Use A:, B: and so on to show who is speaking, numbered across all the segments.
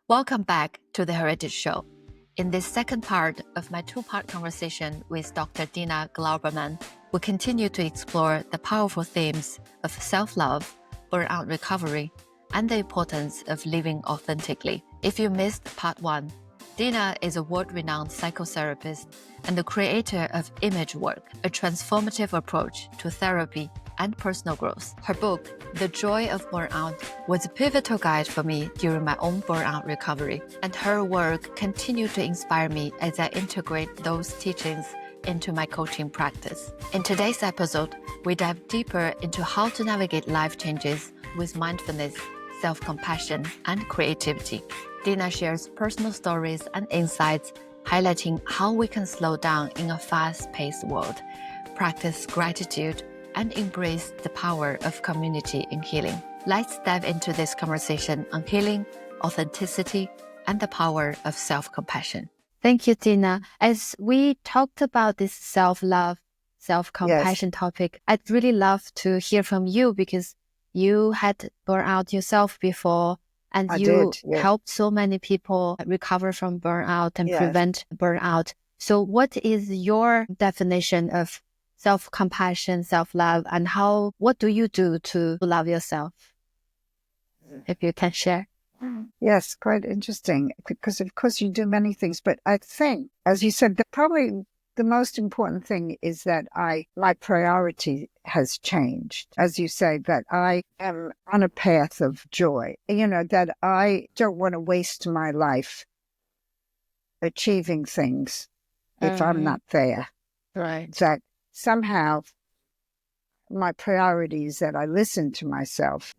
A: Welcome back to the Heritage Show. In this second part of my two-part conversation with Dr. Dina Glouberman, we continue to explore the powerful themes of self-love, burnout recovery, and the importance of living authentically. If you missed part one, Dina is a world-renowned psychotherapist and the creator of Image Work, a transformative approach to therapy and personal growth. Her book, The Joy of Burnout, was a pivotal guide for me during my own burnout recovery, and her work continued to inspire me as I integrate those teachings into my coaching practice. In today's episode, we dive deeper into how to navigate life changes with mindfulness, self-compassion, and creativity. Dina shares personal stories and insights highlighting how we can slow down in a fast-paced world, practice gratitude, and embrace the power of community in healing. Let's dive into this conversation on healing, authenticity, and the power of self-compassion. Thank you, Dina. As we talked about this self-love, self-compassion topic, I'd really love to hear from you because you had burnout yourself before, and you helped so many people recover from burnout and prevent burnout. So what is your definition of self-compassion, self-love, and what do you do to love yourself? If you can share.
B: Yes, quite interesting, because of course you do many things, but I think, as you said, probably the most important thing is that my priority has changed. As you say, that I am on a path of joy, that I don't want to waste my life achieving things if I'm not there.
A: Right.
B: That somehow my priority is that I listen to myself.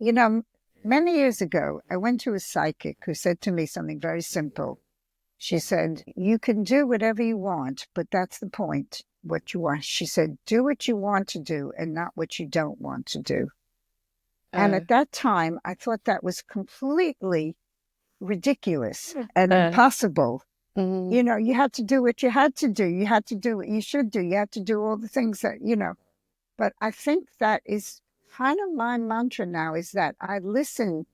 B: Many years ago, I went to a psychic who said to me something very simple. She said, you can do whatever you want, but that's the point, what you want. She said, do what you want to do and not what you don't want to do. And at that time, I thought that was completely ridiculous and impossible. You had to do what you had to do. You had to do what you should do. You had to do all the things that, But I think that is kind of my mantra now, is that I listen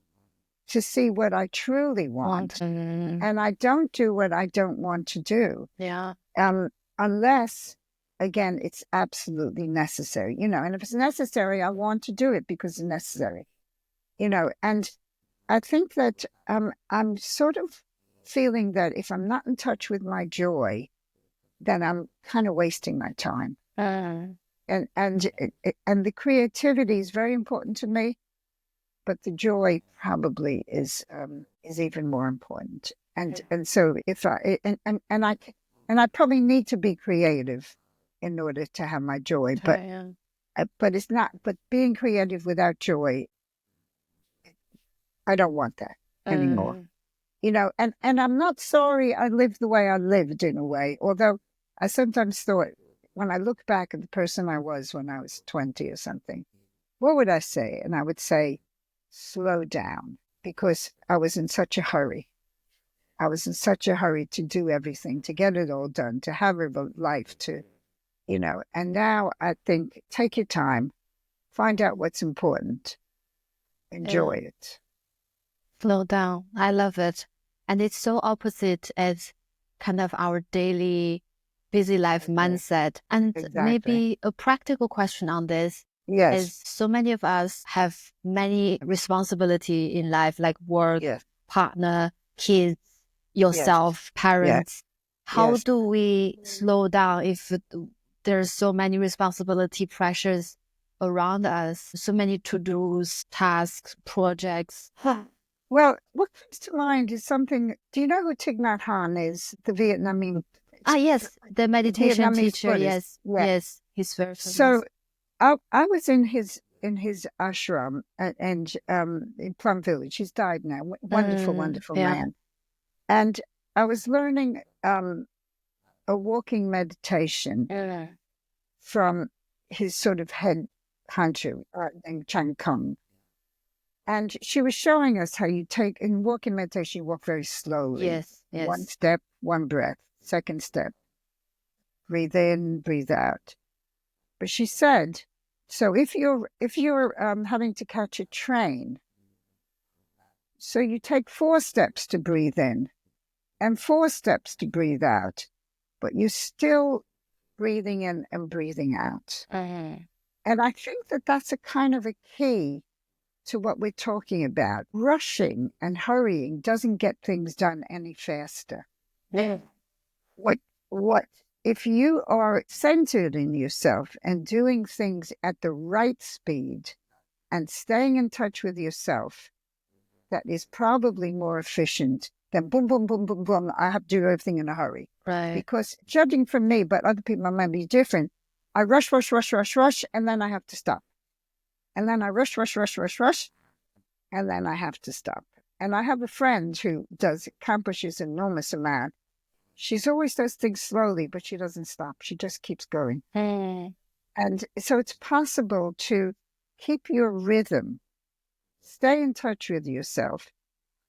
B: to see what I truly want. And I don't do what I don't want to do.
A: Yeah.
B: Unless, again, it's absolutely necessary. And if it's necessary, I want to do it because it's necessary. And I think that I'm sort of feeling that if I'm not in touch with my joy, then I'm kind of wasting my time. And the creativity is very important to me, but the joy probably is even more important. And so if I probably need to be creative in order to have my joy, but it's not. But being creative without joy, I don't want that anymore. And I'm not sorry I lived the way I lived in a way, although I sometimes thought, when I look back at the person I was when I was 20 or something, what would I say? And I would say, slow down, because I was in such a hurry. I was in such a hurry to do everything, to get it all done, to have a life, and now I think, take your time, find out what's important, enjoy it.
A: Slow down. I love it. And it's so opposite as kind of our daily busy life mindset. And maybe a practical question on this is, so many of us have many responsibility in life, like work, partner, kids, yourself, parents. How do we slow down if there's so many responsibility pressures around us, so many to-dos, tasks, projects?
B: Well, what comes to mind is something. Do you know who Thich Nhat Hanh is? The Vietnamese.
A: Yes, the meditation
B: Vietnamese
A: teacher.
B: Buddhist.
A: Yes, he's very famous.
B: So, I was in his ashram and in Plum Village. He's died now. Wonderful man. And I was learning a walking meditation from his sort of head honcho named Chang Kung. And she was showing us how you take, in walking meditation, you walk very slowly.
A: Yes.
B: One step, one breath. Second step, breathe in, breathe out. But she said, so if you're having to catch a train, So you take 4 steps to breathe in and 4 steps to breathe out, but you're still breathing in and breathing out.
A: Mm-hmm.
B: And I think that that's a kind of a key to what we're talking about. Rushing and hurrying doesn't get things done any faster.
A: Yeah.
B: What if you are centered in yourself and doing things at the right speed and staying in touch with yourself, that is probably more efficient than boom, boom, boom, boom, boom. I have to do everything in a hurry.
A: Right.
B: Because judging from me, but other people might be different, I rush, rush, rush, rush, rush, and then I have to stop. And then I rush, rush, rush, rush, rush, and then I have to stop. And I have a friend who accomplishes an enormous amount. She's always does things slowly, but she doesn't stop. She just keeps going.
A: Mm.
B: And so it's possible to keep your rhythm, stay in touch with yourself.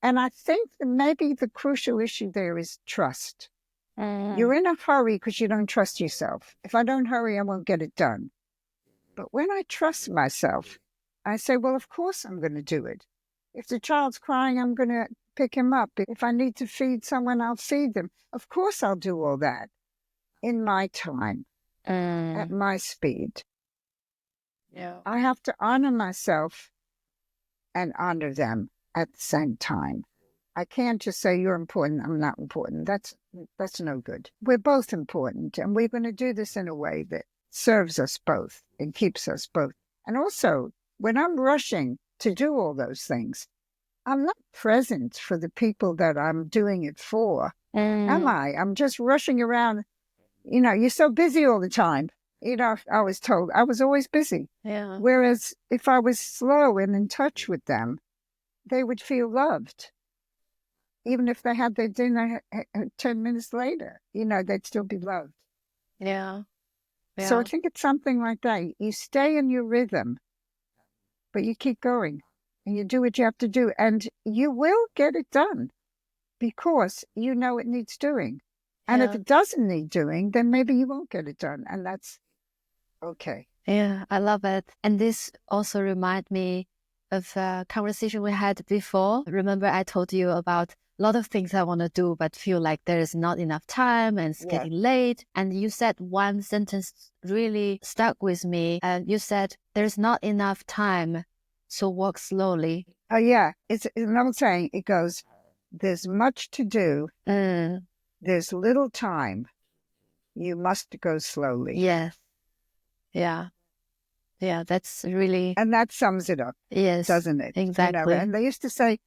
B: And I think that maybe the crucial issue there is trust. You're in a hurry because you don't trust yourself. If I don't hurry, I won't get it done. But when I trust myself, I say, well, of course I'm going to do it. If the child's crying, I'm going to pick him up. If I need to feed someone, I'll feed them. Of course I'll do all that in my time, at my speed.
A: Yeah.
B: I have to honor myself and honor them at the same time. I can't just say you're important, I'm not important. That's no good. We're both important, and we're going to do this in a way that serves us both and keeps us both. And also, when I'm rushing to do all those things, I'm not present for the people that I'm doing it for, am I? I'm just rushing around. You know, you're so busy all the time. You know, I was told I was always busy.
A: Yeah.
B: Whereas if I was slow and in touch with them, they would feel loved. Even if they had their dinner 10 minutes later, you know, they'd still be loved.
A: Yeah.
B: So I think it's something like that. You stay in your rhythm, but you keep going and you do what you have to do. And you will get it done because you know it needs doing. And if it doesn't need doing, then maybe you won't get it done. And that's okay.
A: Yeah, I love it. And this also reminds me of a conversation we had before. Remember, I told you about a lot of things I want to do, but feel like there is not enough time and it's getting late. And you said one sentence really stuck with me. And you said, there's not enough time, so walk slowly.
B: Oh, yeah. It's another saying. It goes, there's much to do. There's little time. You must go slowly.
A: Yes. Yeah. Yeah, that's really...
B: And that sums it up.
A: Yes.
B: Doesn't it?
A: Exactly.
B: You know, and they used to say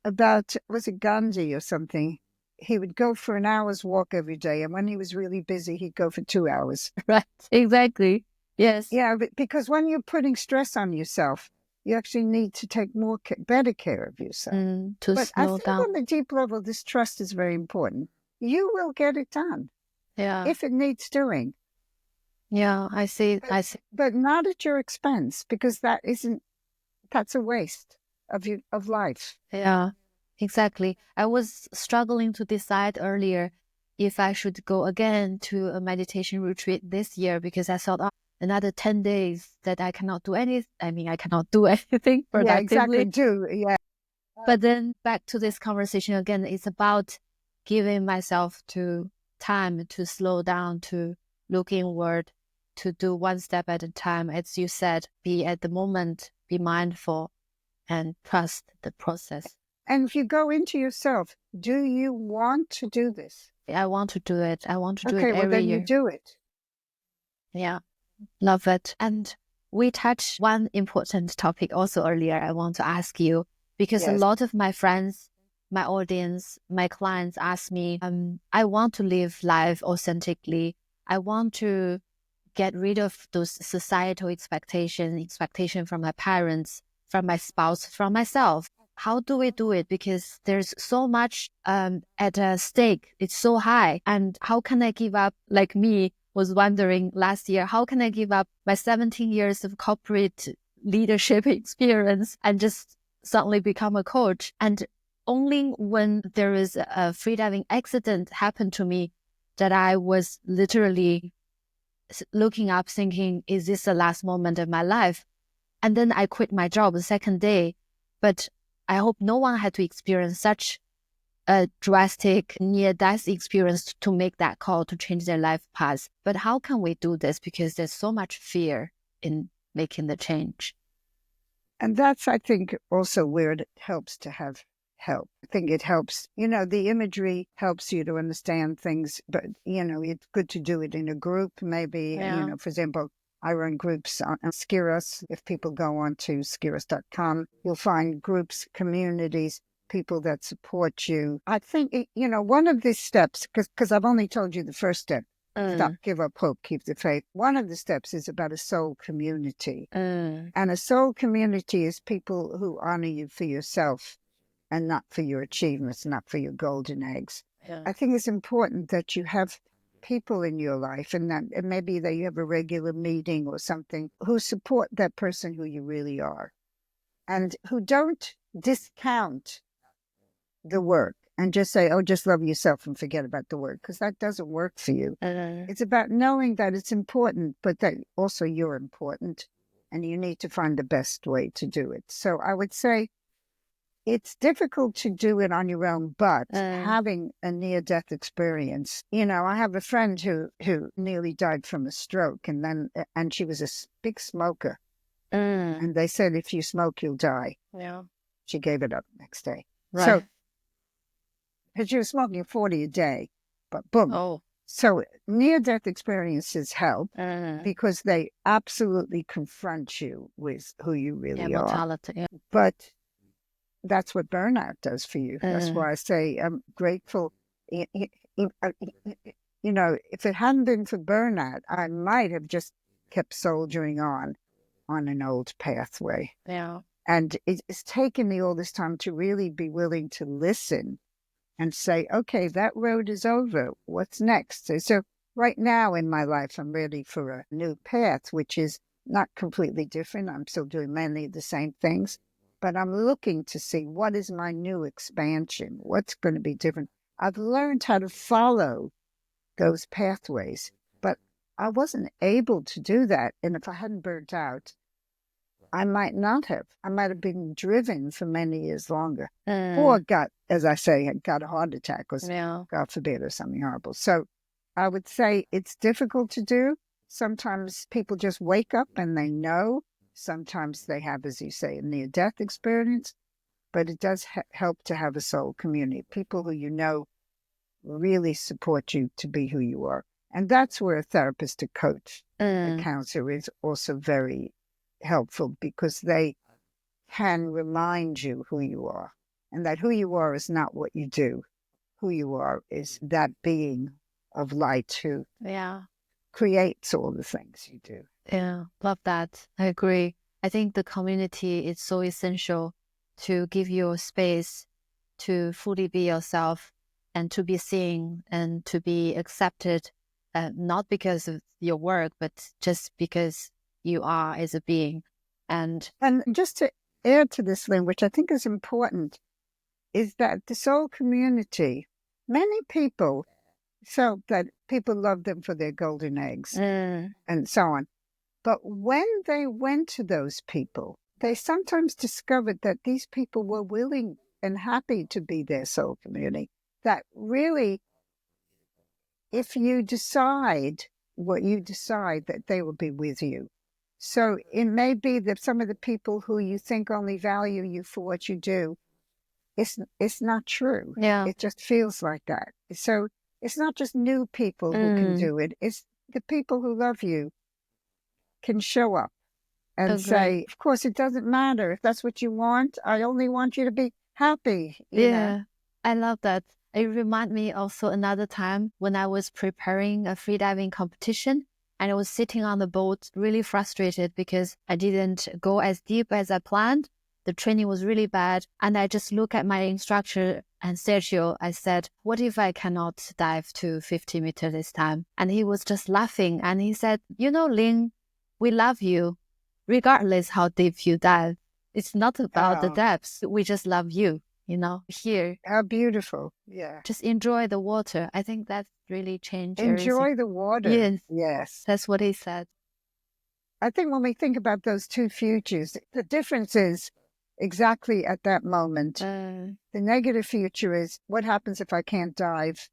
B: about, was it Gandhi or something? He would go for an hour's walk every day. And when he was really busy, he'd go for 2 hours.
A: Right. Exactly. Yes.
B: Yeah, because when you're putting stress on yourself, you actually need to take better care of yourself. But I think on the deep level, this trust is very important. You will get it done.
A: Yeah.
B: If it needs doing.
A: Yeah, I see.
B: But not at your expense, because that's a waste of life.
A: Yeah, exactly. I was struggling to decide earlier if I should go again to a meditation retreat this year, because I thought, another 10 days that I cannot do anything. I mean, I cannot do anything productively.
B: Yeah, exactly. Yeah.
A: But then back to this conversation again, it's about giving myself time to slow down, to look inward, to do one step at a time. As you said, be at the moment, be mindful, and trust the process.
B: And if you go into yourself, do you want to do this?
A: I want to do it. I want to do it
B: every year. Okay, well, then you do it.
A: Yeah, love it. And we touched one important topic also earlier I want to ask you, because a lot of my friends, my audience, my clients ask me, I want to live life authentically. I want to get rid of those societal expectation from my parents, from my spouse, from myself. How do we do it? Because there's so much at stake. It's so high. And how can I give up, like me was wondering last year, how can I give up my 17 years of corporate leadership experience and just suddenly become a coach? And only when there is a freediving accident happened to me that I was literally looking up thinking, is this the last moment of my life? And then I quit my job the second day. But I hope no one had to experience such a drastic near-death experience to make that call to change their life path. But how can we do this? Because there's so much fear in making the change.
B: And that's, I think, also where it helps to have help. I think it helps, the imagery helps you to understand things, but, it's good to do it in a group, maybe, for example, I run groups on Skiros. If people go on to skiros.com, you'll find groups, communities, people that support you. I think, one of these steps, because I've only told you the first step, stop, give up hope, keep the faith. One of the steps is about a soul community. And a soul community is people who honor you for yourself and not for your achievements, not for your golden eggs.
A: Yeah.
B: I think it's important that you have people in your life and maybe that you have a regular meeting or something who support that person who you really are and who don't discount the work and just say, oh, just love yourself and forget about the work, because that doesn't work for you. It's about knowing that it's important, but that also you're important and you need to find the best way to do it. So I would say it's difficult to do it on your own, but having a near-death experience, I have a friend who nearly died from a stroke, and she was a big smoker. And they said, if you smoke, you'll die.
A: Yeah.
B: She gave it up the next day.
A: Right.
B: So, because she was smoking 40 a day, but boom.
A: Oh.
B: So near-death experiences help because they absolutely confront you with who you really are.
A: Mortality. Yeah.
B: But that's what burnout does for you. That's why I say I'm grateful. If it hadn't been for burnout, I might have just kept soldiering on an old pathway.
A: Yeah.
B: And it's taken me all this time to really be willing to listen and say, okay, that road is over. What's next? So right now in my life, I'm ready for a new path, which is not completely different. I'm still doing many of the same things. But I'm looking to see what is my new expansion, what's going to be different. I've learned how to follow those pathways, but I wasn't able to do that. And if I hadn't burnt out, I might not have. I might have been driven for many years longer. Or got a heart attack or God forbid, or something horrible. So I would say it's difficult to do. Sometimes people just wake up and they know. Sometimes they have, as you say, a near-death experience, but it does help to have a soul community, people who really support you to be who you are. And that's where a therapist, a coach, a counselor is also very helpful, because they can remind you who you are, and that who you are is not what you do. Who you are is that being of light who creates all the things you do.
A: Yeah, love that. I agree. I think the community is so essential to give you space to fully be yourself and to be seen and to be accepted, not because of your work, but just because you are as a being. And
B: just to add to this, Ling, which I think is important, is that the soul community, many people felt that people loved them for their golden eggs and so on. But when they went to those people, they sometimes discovered that these people were willing and happy to be their soul community. That really, if you decide what you decide, that they will be with you. So it may be that some of the people who you think only value you for what you do, it's not true.
A: Yeah.
B: It just feels like that. So it's not just new people who can do it. It's the people who love you can show up and say, of course, it doesn't matter if that's what you want. I only want you to be happy. You know?
A: I love that. It reminds me also another time when I was preparing a freediving competition, and I was sitting on the boat really frustrated because I didn't go as deep as I planned. The training was really bad. And I just looked at my instructor and Sergio. I said, what if I cannot dive to 50 meters this time? And he was just laughing. And he said, Ling, we love you regardless how deep you dive. It's not about the depths. We just love you, here.
B: How beautiful. Yeah.
A: Just enjoy the water. I think that really changed
B: Enjoy
A: everything.
B: the water. Yes.
A: That's what he said.
B: I think when we think about those two futures, the difference is exactly at that moment. The negative future is, what happens if I can't dive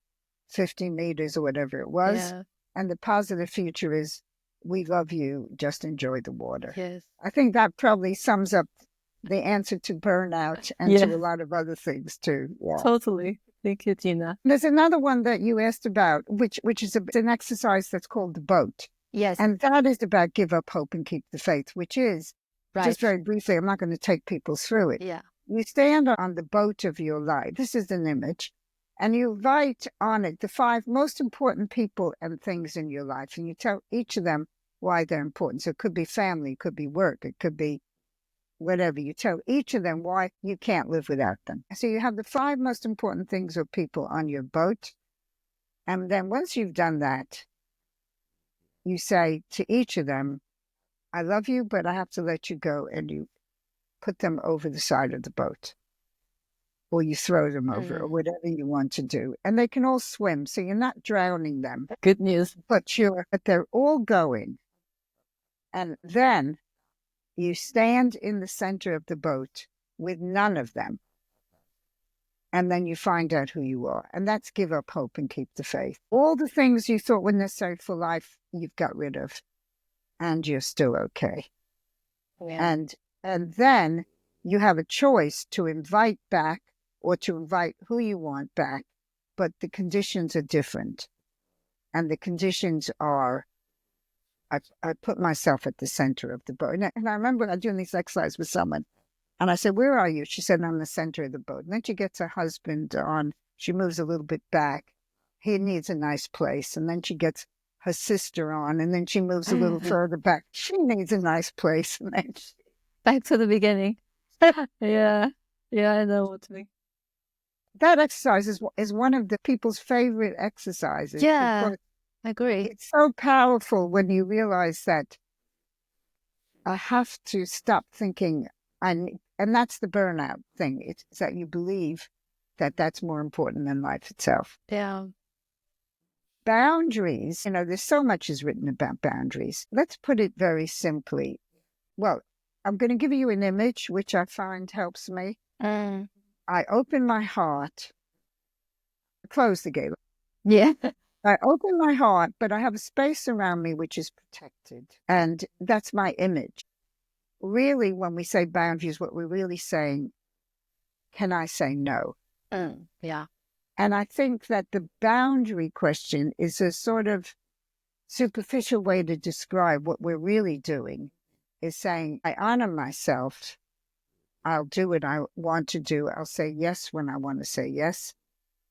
B: 50 meters or whatever it was?
A: Yeah.
B: And the positive future is, we love you, just enjoy the water.
A: Yes.
B: I think that probably sums up the answer to burnout and to a lot of other things too. Yeah.
A: Totally. Thank you, Dina.
B: There's another one that you asked about, which is an exercise that's called the boat.
A: Yes.
B: And that is about give up hope and keep the faith, which is, just very briefly, I'm not going to take people through it.
A: Yeah.
B: You stand on the boat of your life. This is an image. And you write on it the 5 most important people and things in your life. And you tell each of them why they're important. So it could be family, it could be work, it could be whatever. You tell each of them why you can't live without them. So you have the 5 most important things or people on your boat. And then once you've done that, you say to each of them, I love you, but I have to let you go. And you put them over the side of the boat, or you throw them over, or whatever you want to do. And they can all swim, so you're not drowning them.
A: Good news.
B: But they're all going. And then you stand in the center of the boat with none of them. And then you find out who you are. And that's give up hope and keep the faith. All the things you thought were necessary for life, you've got rid of. And you're still okay.
A: Yeah.
B: And then you have a choice to invite back or to invite who you want back. But the conditions are different. And the conditions are, I put myself at the center of the boat. And I remember I was doing this exercise with someone. And I said, where are you? She said, I'm in the center of the boat. And then she gets her husband on. She moves a little bit back. He needs a nice place. And then she gets her sister on. And then she moves a little further back. She needs a nice place. And then
A: back to the beginning. Yeah. Yeah, I know what you mean.
B: That exercise is one of the people's favorite exercises.
A: Yeah, I agree.
B: It's so powerful when you realize that I have to stop thinking, and that's the burnout thing. It's that you believe that that's more important than life itself.
A: Yeah.
B: Boundaries, there's so much is written about boundaries. Let's put it very simply. Well, I'm going to give you an image, which I find helps me. I open my heart, close the gate.
A: Yeah.
B: I open my heart, but I have a space around me which is protected. And that's my image. Really, when we say boundaries, what we're really saying, can I say no?
A: Yeah.
B: And I think that the boundary question is a sort of superficial way to describe what we're really doing, is saying, I honor myself. I'll do what I want to do. I'll say yes when I want to say yes.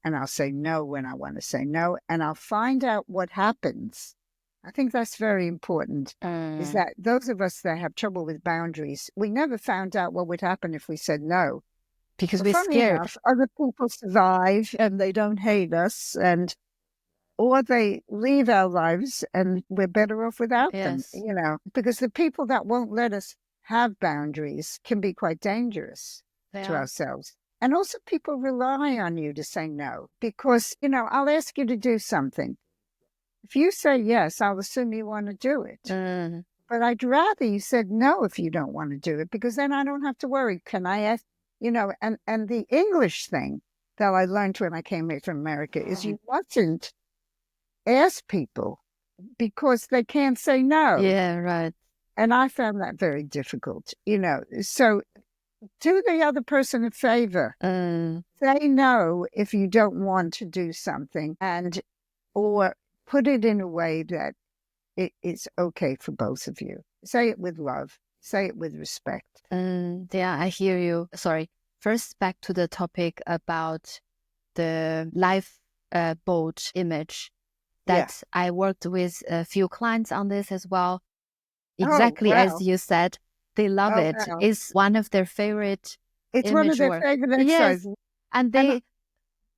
B: And I'll say no when I want to say no. And I'll find out what happens. I think that's very important, is that those of us that have trouble with boundaries, we never found out what would happen if we said no.
A: Because
B: But
A: we're scared.
B: Enough, other people survive and they don't hate us, or they leave our lives and we're better off without them, because the people that won't let us have boundaries can be quite dangerous to ourselves. And also people rely on you to say no because, I'll ask you to do something. If you say yes, I'll assume you want to do it. But I'd rather you said no if you don't want to do it, because then I don't have to worry. Can I ask, and the English thing that I learned when I came here from America is you mustn't ask people because they can't say no.
A: Yeah, right.
B: And I found that very difficult, So do the other person a favor. Say no if you don't want to do something, or put it in a way that it is okay for both of you. Say it with love. Say it with respect.
A: Yeah, I hear you. Sorry. First, back to the topic about the lifeboat image that I worked with a few clients on this as well. Exactly as you said, they love it.
B: Wow.
A: It's one of their favorite
B: It's one of their favorite exercises.
A: Yes. And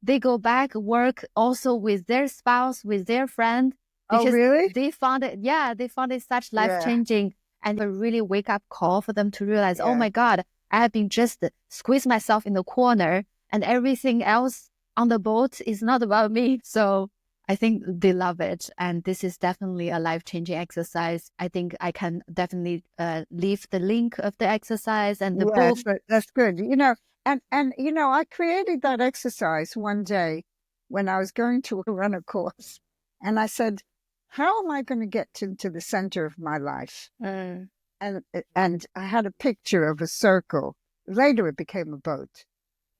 A: they go back, work also with their spouse, with their friend. Because
B: really?
A: They found it such life-changing and a really wake-up call for them to realize, oh my God, I have been just squeezed myself in the corner and everything else on the boat is not about me. So I think they love it. And this is definitely a life-changing exercise. I think I can definitely leave the link of the exercise and the book.
B: Yes, that's good. I created that exercise one day when I was going to run a course. And I said, how am I going to get to the center of my life? And I had a picture of a circle. Later it became a boat.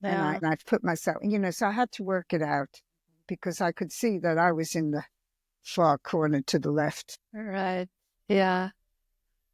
A: Yeah.
B: And I put myself, so I had to work it out because I could see that I was in the far corner to the left.
A: Right. Yeah.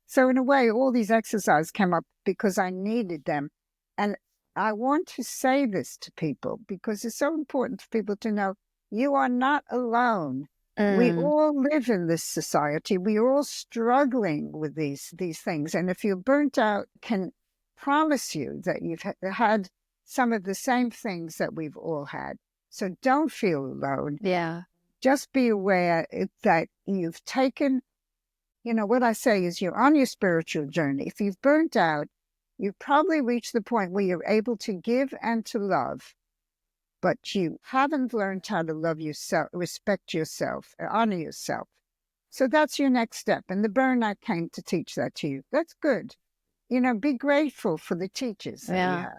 B: So in a way, all these exercises came up because I needed them. And I want to say this to people because it's so important for people to know you are not alone. We all live in this society. We are all struggling with these things. And if you're burnt out, can promise you that you've had some of the same things that we've all had. So don't feel alone.
A: Yeah.
B: Just be aware that you've taken, what I say is you're on your spiritual journey. If you've burnt out, you've probably reached the point where you're able to give and to love, but you haven't learned how to love yourself, respect yourself, honor yourself. So that's your next step. And the burnout came to teach that to you. That's good. Be grateful for the teachers that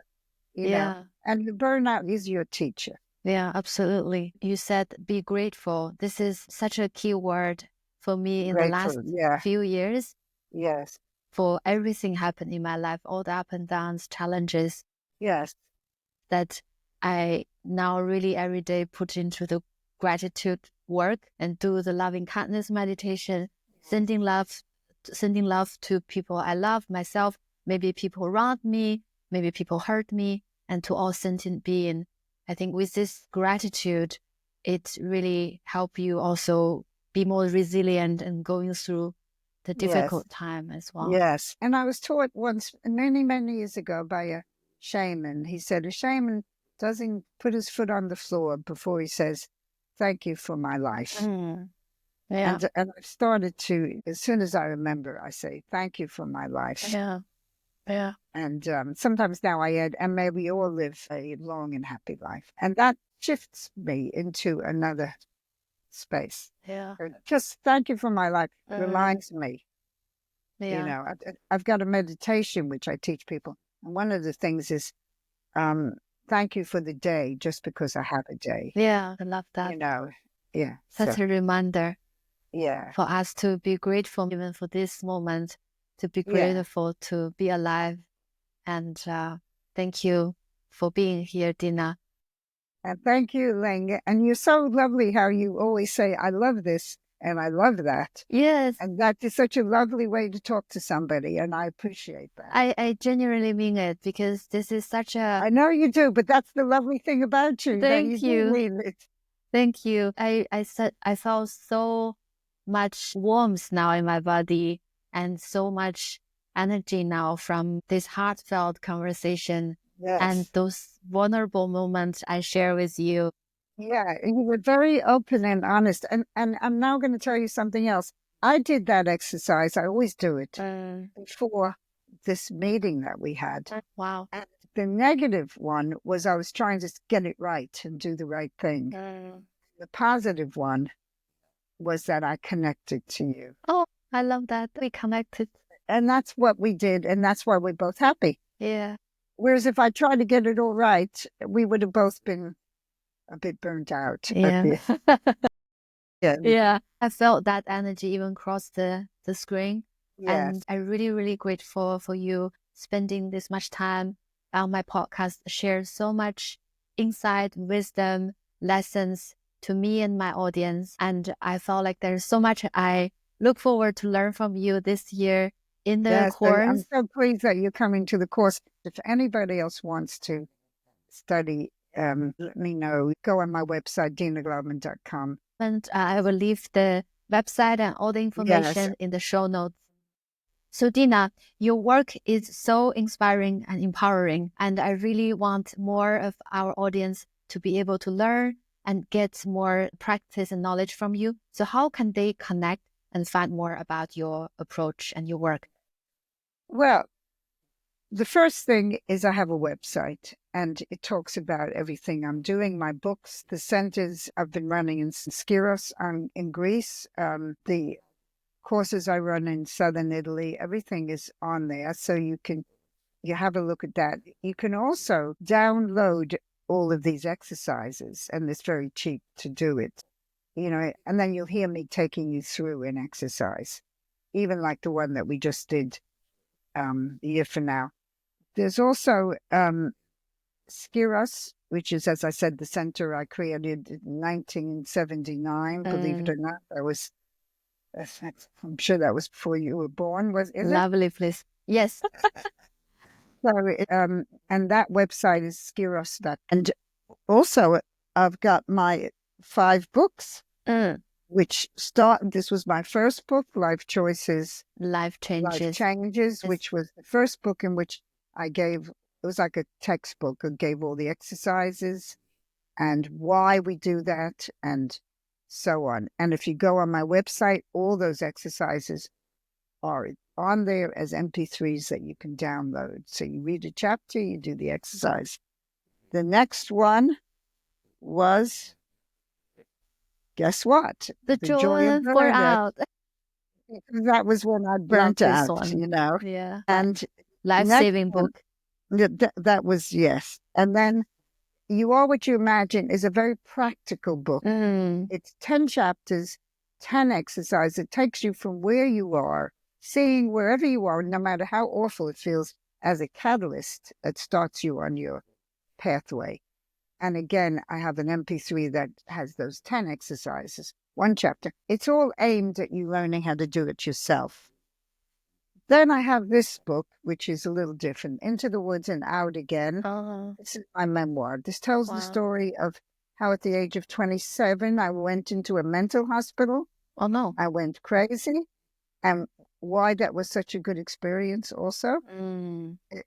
B: you have. And the burnout is your teacher.
A: Yeah, absolutely. You said be grateful. This is such a key word for me in the last few years.
B: Yes.
A: For everything happened in my life, all the up and downs, challenges.
B: Yes.
A: That I now really every day put into the gratitude work and do the loving kindness meditation, sending love to people I love, myself, maybe people around me, maybe people hurt me, and to all sentient beings. I think with this gratitude, it really helps you also be more resilient and going through the difficult time as well.
B: Yes. And I was taught once, many, many years ago, by a shaman. He said a shaman doesn't put his foot on the floor before he says, thank you for my life.
A: Yeah.
B: And I've started to, as soon as I remember, I say, thank you for my life.
A: Yeah. Yeah.
B: And sometimes now I add, and may we all live a long and happy life. And that shifts me into another space.
A: Yeah.
B: Just thank you for my life reminds me. Yeah. I've got a meditation which I teach people. And one of the things is, thank you for the day just because I have a day.
A: Yeah, I love that.
B: Yeah.
A: Such a reminder.
B: Yeah.
A: For us to be grateful even for this moment, to be grateful to be alive. And thank you for being here, Dina.
B: And thank you, Ling. And you're so lovely how you always say, I love this and I love that.
A: Yes.
B: And that is such a lovely way to talk to somebody. And I appreciate that.
A: I genuinely mean it because this is such a...
B: I know you do, but that's the lovely thing about you.
A: Thank you.
B: Do mean it.
A: Thank you. I felt so much warmth now in my body and so much energy now from this heartfelt conversation.
B: Yes.
A: And those vulnerable moments I share with you.
B: Yeah, you were very open and honest. And I'm now going to tell you something else. I did that exercise. I always do it before this meeting that we had.
A: Wow.
B: And the negative one was I was trying to get it right and do the right thing. The positive one was that I connected to you.
A: Oh, I love that. We connected.
B: And that's what we did. And that's why we're both happy.
A: Yeah.
B: Whereas if I tried to get it all right, we would have both been a bit burnt out.
A: Yeah. Yeah. I felt that energy even cross the screen. Yes. And I'm really, really grateful for you spending this much time on my podcast, share so much insight, wisdom, lessons to me and my audience. And I felt like there's so much I look forward to learn from you this year in the course.
B: I'm so pleased that you're coming to the course. If anybody else wants to study, let me know. Go on my website, dinaglouberman.com.
A: And I will leave the website and all the information in the show notes. So Dina, your work is so inspiring and empowering, and I really want more of our audience to be able to learn and get more practice and knowledge from you. So how can they connect and find more about your approach and your work?
B: Well, the first thing is I have a website, and it talks about everything I'm doing, my books, the centers I've been running in Skiros in Greece, the courses I run in southern Italy, everything is on there. So you have a look at that. You can also download all of these exercises, and it's very cheap to do it, and then you'll hear me taking you through an exercise, even like the one that we just did a year from now. There's also Skiros, which is, as I said, the center I created in 1979. Believe it or not, I'm sure that was before you were born. Is it?
A: Lovely place. Yes.
B: So, and that website is Skiros. And also, I've got my 5 books, which this was my first book, Life Choices,
A: Life Changes,
B: yes. Which was the first book in which it was like a textbook. I gave all the exercises and why we do that and so on. And if you go on my website, all those exercises are on there as MP3s that you can download. So you read a chapter, you do the exercise. The next one was, guess what?
A: The joy of burnout.
B: That was when I burnt out,
A: Yeah.
B: And
A: life-saving book.
B: That was, yes. And then You Are What You Imagine is a very practical book. It's 10 chapters, 10 exercises. It takes you from where you are, seeing wherever you are, no matter how awful it feels, as a catalyst that starts you on your pathway. And again, I have an MP3 that has those 10 exercises, 1 chapter. It's all aimed at you learning how to do it yourself. Then I have this book, which is a little different, Into the Woods and Out Again. This is my memoir. This tells the story of how at the age of 27, I went into a mental hospital.
A: Oh, no.
B: I went crazy, and why that was such a good experience also.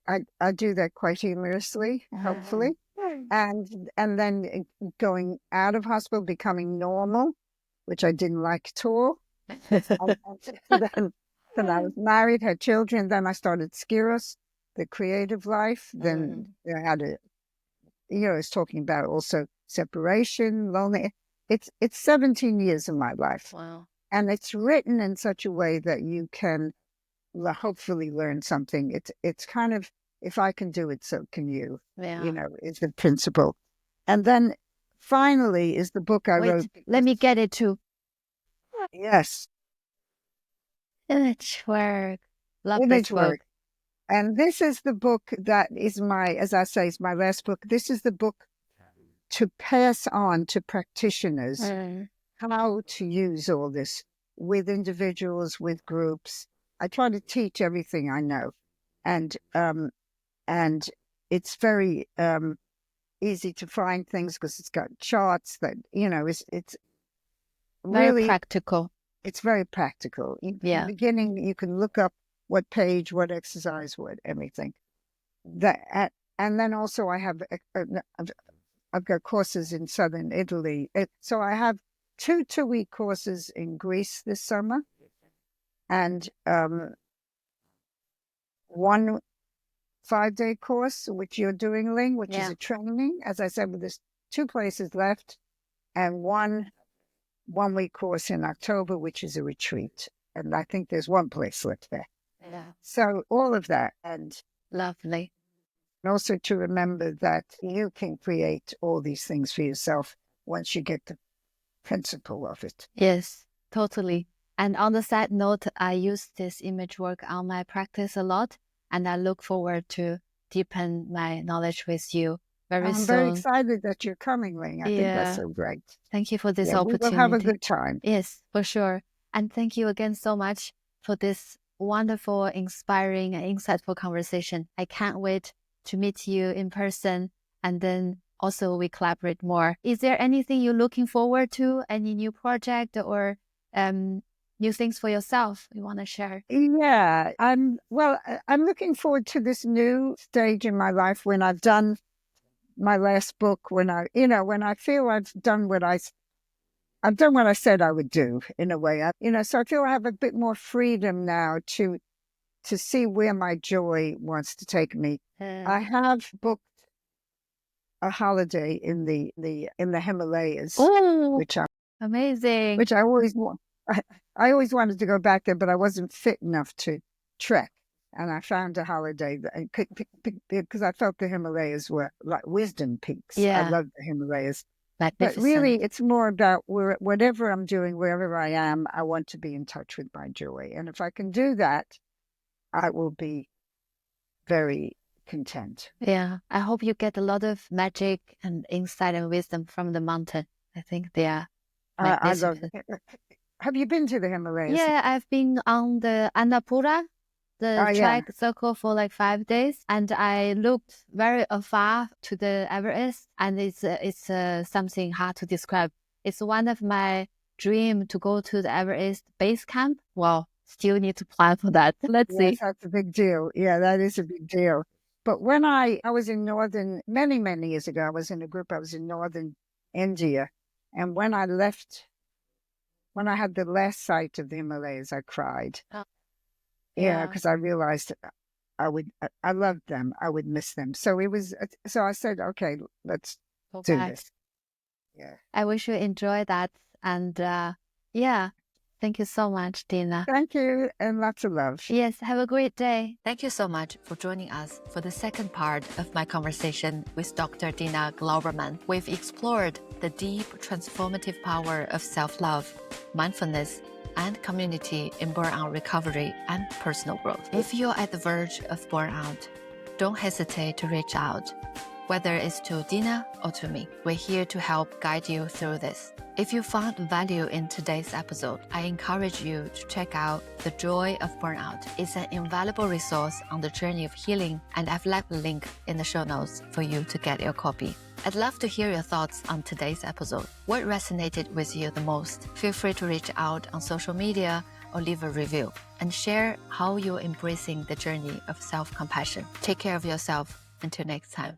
B: I do that quite humorously, hopefully. And then going out of hospital, becoming normal, which I didn't like at all. Then I was married, had children. Then I started Skiros, the creative life. Then I had it's talking about also separation, loneliness. It's 17 years of my life.
A: Wow.
B: And it's written in such a way that you can hopefully learn something. It's kind of, if I can do it, so can you.
A: Yeah.
B: Is the principle. And then finally is the book I wrote.
A: Let me get it too.
B: Yes.
A: Image work. Love
B: Image
A: this
B: work.
A: book.
B: And this is the book that is as I say, is my last book. This is the book to pass on to practitioners how to use all this with individuals, with groups. I try to teach everything I know. And it's very easy to find things because it's got charts that, it's really
A: very practical.
B: It's very practical. In the beginning, you can look up what page, what exercise, what everything. And then also I have, I've got courses in southern Italy. So I have 2 2-week courses in Greece this summer, and 1 5-day course, which you're doing, Ling, which is a training. As I said, there's 2 places left, and 1-week course in October, which is a retreat. And I think there's 1 place left there.
A: Yeah.
B: So all of that. And
A: lovely.
B: And also to remember that you can create all these things for yourself once you get the principle of it.
A: Yes, totally. And on the side note, I use this image work on my practice a lot, and I look forward to deepen my knowledge with you very soon.
B: I'm very excited that you're coming, Ling. I think that's so great.
A: Thank you for this opportunity.
B: We'll have a good time.
A: Yes, for sure. And thank you again so much for this wonderful, inspiring, and insightful conversation. I can't wait to meet you in person, and then also we collaborate more. Is there anything you're looking forward to? Any new project or new things for yourself you want to share?
B: Yeah, I'm looking forward to this new stage in my life when I've done my last book, when I feel I've done what I said I would do in a way. So I feel I have a bit more freedom now to see where my joy wants to take me. I have booked a holiday in the Himalayas,
A: Oh,
B: which
A: amazing.
B: I always want. I always wanted to go back there, but I wasn't fit enough to trek. And I found a holiday because I felt the Himalayas were like wisdom peaks. I
A: Yeah,
B: love the Himalayas. But
A: magnificent.
B: really, it's more about whatever I'm doing, wherever I am, I want to be in touch with my joy. And if I can do that, I will be very content.
A: Yeah, I hope you get a lot of magic and insight and wisdom from the mountain. I think they are
B: I love
A: magnificent.
B: it. Have you been to the Himalayas?
A: Yeah, I've been on the Annapurna, the
B: Oh, yeah.
A: track circle for like 5 days, and I looked very afar to the Everest, and it's something hard to describe. It's one of my dream to go to the Everest base camp. Well, still need to plan for that. Let's
B: Yes,
A: see.
B: that's a big deal. Yeah, that is a big deal. But when I was in many, many years ago, I was in a group, I was in northern India. And when I left, when I had the last sight of the Himalayas, I cried.
A: Oh,
B: Yeah,
A: yeah.
B: because I realized I loved them. I would miss them. So I said, okay, let's
A: Go
B: do
A: back.
B: this. Yeah.
A: I wish you enjoy that. And yeah, thank you so much, Dina.
B: Thank you, and lots of love.
A: Yes, have a great day. Thank you so much for joining us for the second part of my conversation with Dr. Dina Glouberman. We've explored the deep transformative power of self-love, mindfulness, and community in burnout recovery and personal growth. If you're at the verge of burnout, don't hesitate to reach out. Whether it's to Dina or to me, we're here to help guide you through this. If you found value in today's episode, I encourage you to check out The Joy of Burnout. It's an invaluable resource on the journey of healing, and I've left a link in the show notes for you to get your copy. I'd love to hear your thoughts on today's episode. What resonated with you the most? Feel free to reach out on social media or leave a review and share how you're embracing the journey of self-compassion. Take care of yourself. Until next time.